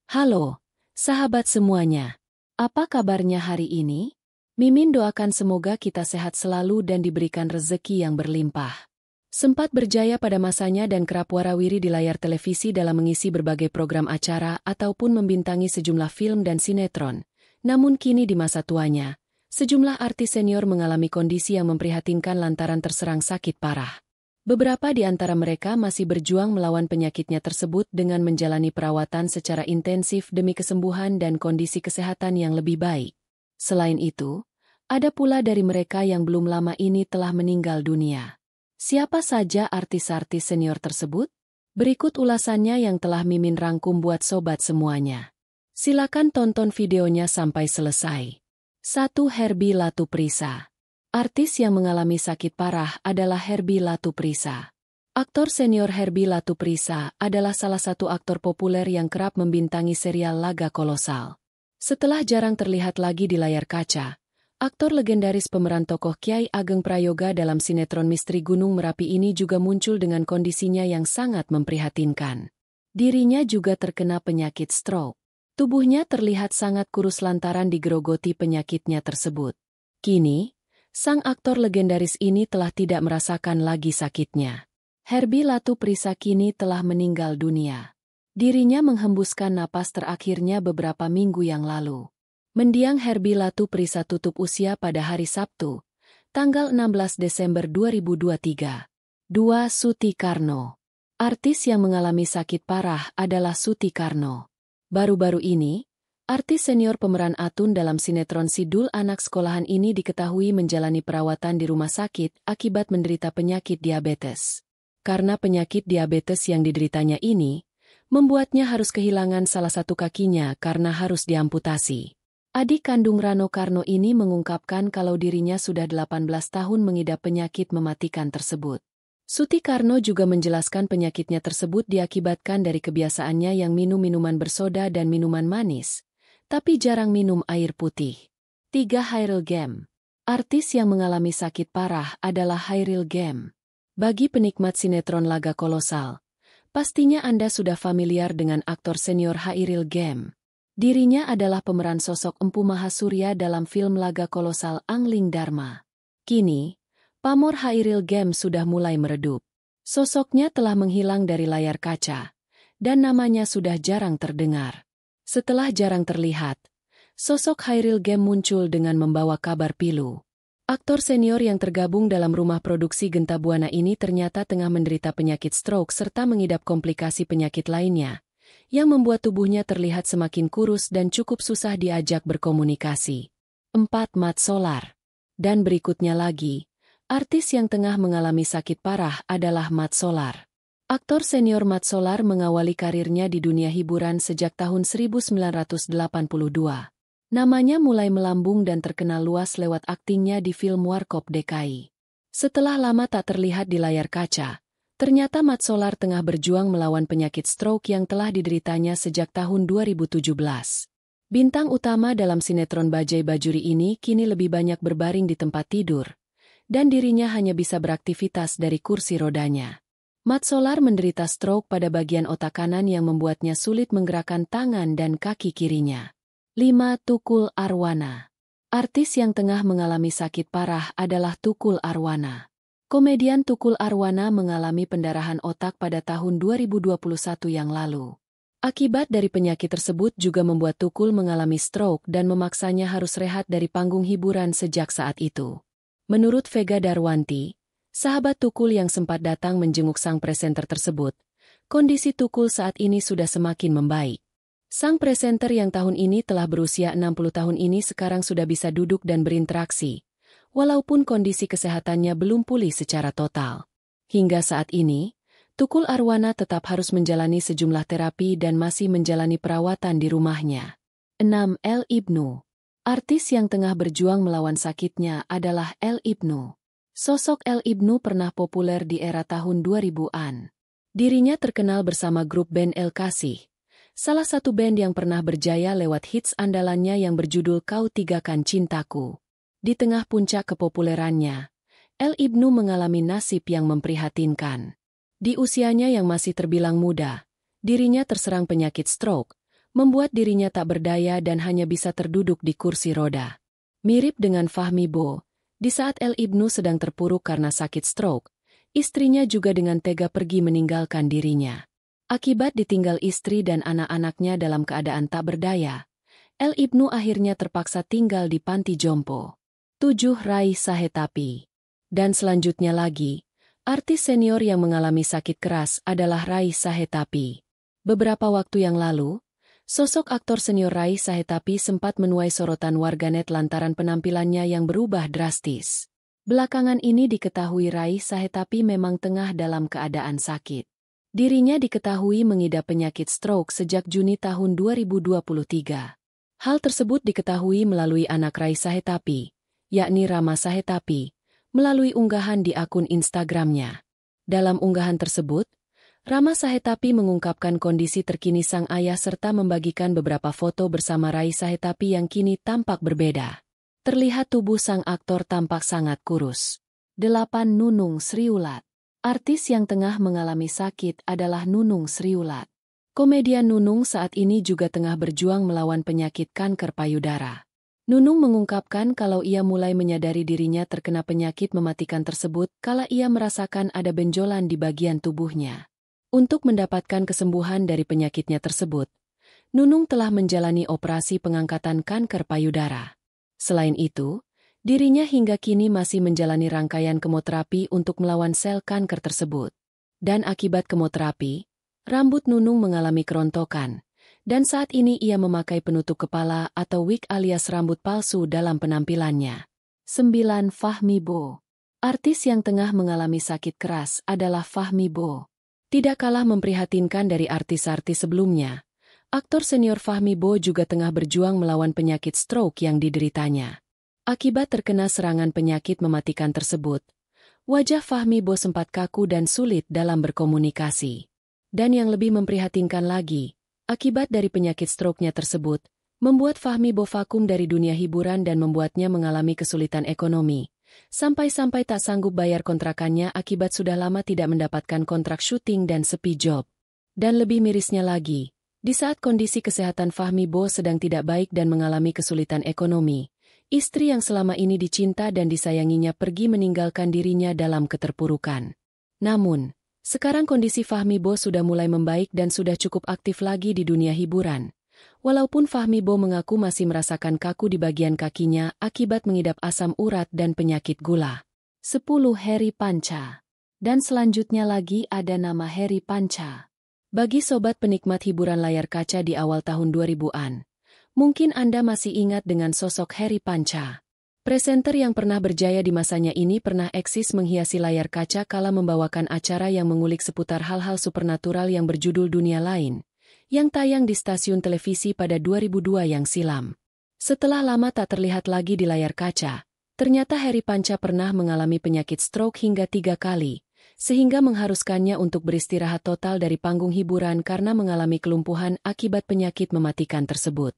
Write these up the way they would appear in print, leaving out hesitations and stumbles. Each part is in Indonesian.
Halo, sahabat semuanya. Apa kabarnya hari ini? Mimin doakan semoga kita sehat selalu dan diberikan rezeki yang berlimpah. Sempat berjaya pada masanya dan kerap warawiri di layar televisi dalam mengisi berbagai program acara ataupun membintangi sejumlah film dan sinetron. Namun kini di masa tuanya, sejumlah artis senior mengalami kondisi yang memprihatinkan lantaran terserang sakit parah. Beberapa di antara mereka masih berjuang melawan penyakitnya tersebut dengan menjalani perawatan secara intensif demi kesembuhan dan kondisi kesehatan yang lebih baik. Selain itu, ada pula dari mereka yang belum lama ini telah meninggal dunia. Siapa saja artis-artis senior tersebut? Berikut ulasannya yang telah Mimin rangkum buat sobat semuanya. Silakan tonton videonya sampai selesai. 1. Herbie Latuprisa. Artis yang mengalami sakit parah adalah Herbie Latuprisa. Aktor senior Herbie Latuprisa adalah salah satu aktor populer yang kerap membintangi serial laga kolosal. Setelah jarang terlihat lagi di layar kaca, aktor legendaris pemeran tokoh Kyai Ageng Prayoga dalam sinetron Misteri Gunung Merapi ini juga muncul dengan kondisinya yang sangat memprihatinkan. Dirinya juga terkena penyakit stroke. Tubuhnya terlihat sangat kurus lantaran digerogoti penyakitnya tersebut. Kini, sang aktor legendaris ini telah tidak merasakan lagi sakitnya. Herbie Latuprisa kini telah meninggal dunia. Dirinya menghembuskan napas terakhirnya beberapa minggu yang lalu. Mendiang Herbie Latuprisa tutup usia pada hari Sabtu, tanggal 16 Desember 2023. 2. Suti Karno. Artis yang mengalami sakit parah adalah Suti Karno. Baru-baru ini, artis senior pemeran Atun dalam sinetron Sidul Anak Sekolahan ini diketahui menjalani perawatan di rumah sakit akibat menderita penyakit diabetes. Karena penyakit diabetes yang dideritanya ini, membuatnya harus kehilangan salah satu kakinya karena harus diamputasi. Adik kandung Rano Karno ini mengungkapkan kalau dirinya sudah 18 tahun mengidap penyakit mematikan tersebut. Suti Karno juga menjelaskan penyakitnya tersebut diakibatkan dari kebiasaannya yang minum minuman bersoda dan minuman manis, tapi jarang minum air putih. 3. Hairil Gem. Artis yang mengalami sakit parah adalah Hairil Gem. Bagi penikmat sinetron laga kolosal, pastinya Anda sudah familiar dengan aktor senior Hairil Gem. Dirinya adalah pemeran sosok Empu Mahasurya dalam film laga kolosal Angling Dharma. Kini, pamor Hairil Gem sudah mulai meredup. Sosoknya telah menghilang dari layar kaca, dan namanya sudah jarang terdengar. Setelah jarang terlihat, sosok Hairil Gem muncul dengan membawa kabar pilu. Aktor senior yang tergabung dalam rumah produksi Genta Buana ini ternyata tengah menderita penyakit stroke serta mengidap komplikasi penyakit lainnya, yang membuat tubuhnya terlihat semakin kurus dan cukup susah diajak berkomunikasi. 4. Mat Solar. Dan berikutnya lagi, artis yang tengah mengalami sakit parah adalah Mat Solar. Aktor senior Mat Solar mengawali karirnya di dunia hiburan sejak tahun 1982. Namanya mulai melambung dan terkenal luas lewat aktingnya di film Warkop DKI. Setelah lama tak terlihat di layar kaca, ternyata Mat Solar tengah berjuang melawan penyakit stroke yang telah dideritanya sejak tahun 2017. Bintang utama dalam sinetron Bajai Bajuri ini kini lebih banyak berbaring di tempat tidur, dan dirinya hanya bisa beraktivitas dari kursi rodanya. Mat Solar menderita stroke pada bagian otak kanan yang membuatnya sulit menggerakkan tangan dan kaki kirinya. 5. Tukul Arwana. Artis yang tengah mengalami sakit parah adalah Tukul Arwana. Komedian Tukul Arwana mengalami pendarahan otak pada tahun 2021 yang lalu. Akibat dari penyakit tersebut juga membuat Tukul mengalami stroke dan memaksanya harus rehat dari panggung hiburan sejak saat itu. Menurut Vega Darwanti, sahabat Tukul yang sempat datang menjenguk sang presenter tersebut, kondisi Tukul saat ini sudah semakin membaik. Sang presenter yang tahun ini telah berusia 60 tahun ini sekarang sudah bisa duduk dan berinteraksi, walaupun kondisi kesehatannya belum pulih secara total. Hingga saat ini, Tukul Arwana tetap harus menjalani sejumlah terapi dan masih menjalani perawatan di rumahnya. 6. El Ibnu. Artis yang tengah berjuang melawan sakitnya adalah El Ibnu. Sosok El Ibnu pernah populer di era tahun 2000-an. Dirinya terkenal bersama grup band El Kasih, salah satu band yang pernah berjaya lewat hits andalannya yang berjudul Kau Tigakan Cintaku. Di tengah puncak kepopulerannya, El Ibnu mengalami nasib yang memprihatinkan. Di usianya yang masih terbilang muda, dirinya terserang penyakit stroke, membuat dirinya tak berdaya dan hanya bisa terduduk di kursi roda. Mirip dengan Fahmi Bo, di saat El Ibnu sedang terpuruk karena sakit stroke, istrinya juga dengan tega pergi meninggalkan dirinya. Akibat ditinggal istri dan anak-anaknya dalam keadaan tak berdaya, El Ibnu akhirnya terpaksa tinggal di panti jompo. 7. Rai Sahetapi. Dan selanjutnya lagi, artis senior yang mengalami sakit keras adalah Rai Sahetapi. Beberapa waktu yang lalu, sosok aktor senior Rai Sahetapi sempat menuai sorotan warganet lantaran penampilannya yang berubah drastis. Belakangan ini diketahui Rai Sahetapi memang tengah dalam keadaan sakit. Dirinya diketahui mengidap penyakit stroke sejak Juni tahun 2023. Hal tersebut diketahui melalui anak Rai Sahetapi, yakni Rama Sahetapi, melalui unggahan di akun Instagramnya. Dalam unggahan tersebut, Rama Sahetapi mengungkapkan kondisi terkini sang ayah serta membagikan beberapa foto bersama Rai Sahetapi yang kini tampak berbeda. Terlihat tubuh sang aktor tampak sangat kurus. 8. Nunung Sriulat. Artis yang tengah mengalami sakit adalah Nunung Sriulat. Komedian Nunung saat ini juga tengah berjuang melawan penyakit kanker payudara. Nunung mengungkapkan kalau ia mulai menyadari dirinya terkena penyakit mematikan tersebut kala ia merasakan ada benjolan di bagian tubuhnya. Untuk mendapatkan kesembuhan dari penyakitnya tersebut, Nunung telah menjalani operasi pengangkatan kanker payudara. Selain itu, dirinya hingga kini masih menjalani rangkaian kemoterapi untuk melawan sel kanker tersebut. Dan akibat kemoterapi, rambut Nunung mengalami kerontokan, dan saat ini ia memakai penutup kepala atau wig alias rambut palsu dalam penampilannya. 9. Fahmi Bo. Artis yang tengah mengalami sakit keras adalah Fahmi Bo. Tidak kalah memprihatinkan dari artis-artis sebelumnya, aktor senior Fahmi Bo juga tengah berjuang melawan penyakit stroke yang dideritanya. Akibat terkena serangan penyakit mematikan tersebut, wajah Fahmi Bo sempat kaku dan sulit dalam berkomunikasi. Dan yang lebih memprihatinkan lagi, akibat dari penyakit stroke-nya tersebut, membuat Fahmi Bo vakum dari dunia hiburan dan membuatnya mengalami kesulitan ekonomi. Sampai-sampai tak sanggup bayar kontrakannya akibat sudah lama tidak mendapatkan kontrak syuting dan sepi job. Dan lebih mirisnya lagi, di saat kondisi kesehatan Fahmi Bo sedang tidak baik dan mengalami kesulitan ekonomi, istri yang selama ini dicinta dan disayanginya pergi meninggalkan dirinya dalam keterpurukan. Namun, sekarang kondisi Fahmi Bo sudah mulai membaik dan sudah cukup aktif lagi di dunia hiburan. Walaupun Fahmi Bo mengaku masih merasakan kaku di bagian kakinya akibat mengidap asam urat dan penyakit gula. 10. Heri Panca. Dan selanjutnya lagi ada nama Heri Panca. Bagi sobat penikmat hiburan layar kaca di awal tahun 2000-an, mungkin Anda masih ingat dengan sosok Heri Panca. Presenter yang pernah berjaya di masanya ini pernah eksis menghiasi layar kaca kala membawakan acara yang mengulik seputar hal-hal supernatural yang berjudul Dunia Lain, yang tayang di stasiun televisi pada 2002 yang silam. Setelah lama tak terlihat lagi di layar kaca, ternyata Heri Panca pernah mengalami penyakit stroke hingga 3 kali, sehingga mengharuskannya untuk beristirahat total dari panggung hiburan karena mengalami kelumpuhan akibat penyakit mematikan tersebut.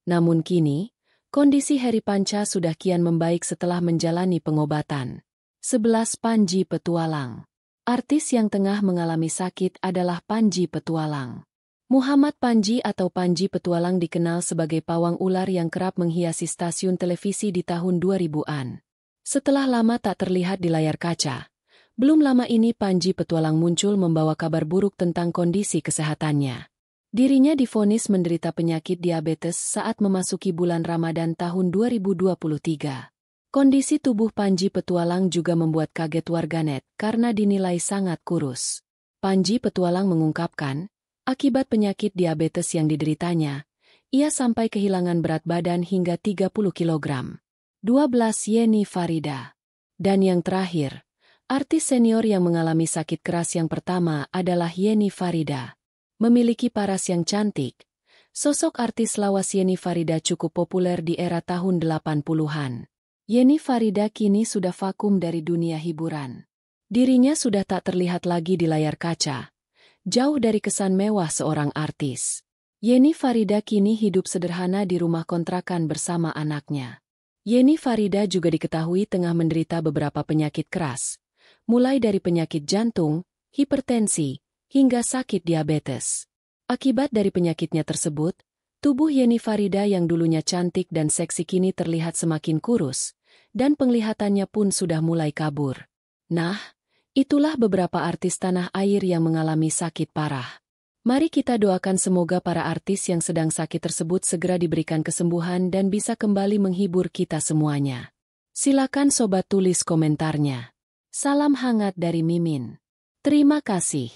Namun kini, kondisi Heri Panca sudah kian membaik setelah menjalani pengobatan. 11. Panji Petualang. Artis yang tengah mengalami sakit adalah Panji Petualang. Muhammad Panji atau Panji Petualang dikenal sebagai pawang ular yang kerap menghiasi stasiun televisi di tahun 2000-an. Setelah lama tak terlihat di layar kaca, belum lama ini Panji Petualang muncul membawa kabar buruk tentang kondisi kesehatannya. Dirinya divonis menderita penyakit diabetes saat memasuki bulan Ramadan tahun 2023. Kondisi tubuh Panji Petualang juga membuat kaget warganet karena dinilai sangat kurus. Panji Petualang mengungkapkan, akibat penyakit diabetes yang dideritanya, ia sampai kehilangan berat badan hingga 30 kg. 12. Yeni Farida. Dan yang terakhir, artis senior yang mengalami sakit keras yang pertama adalah Yeni Farida. Memiliki paras yang cantik, sosok artis lawas Yeni Farida cukup populer di era tahun 80-an. Yeni Farida kini sudah vakum dari dunia hiburan. Dirinya sudah tak terlihat lagi di layar kaca, jauh dari kesan mewah seorang artis. Yeni Farida kini hidup sederhana di rumah kontrakan bersama anaknya. Yeni Farida juga diketahui tengah menderita beberapa penyakit keras, mulai dari penyakit jantung, hipertensi, hingga sakit diabetes. Akibat dari penyakitnya tersebut, Tubuh Yeni Farida yang dulunya cantik dan seksi kini terlihat semakin kurus, dan penglihatannya pun sudah mulai kabur. Nah, itulah beberapa artis tanah air yang mengalami sakit parah. Mari kita doakan semoga para artis yang sedang sakit tersebut segera diberikan kesembuhan dan bisa kembali menghibur kita semuanya. Silakan sobat tulis komentarnya. Salam hangat dari Mimin. Terima kasih.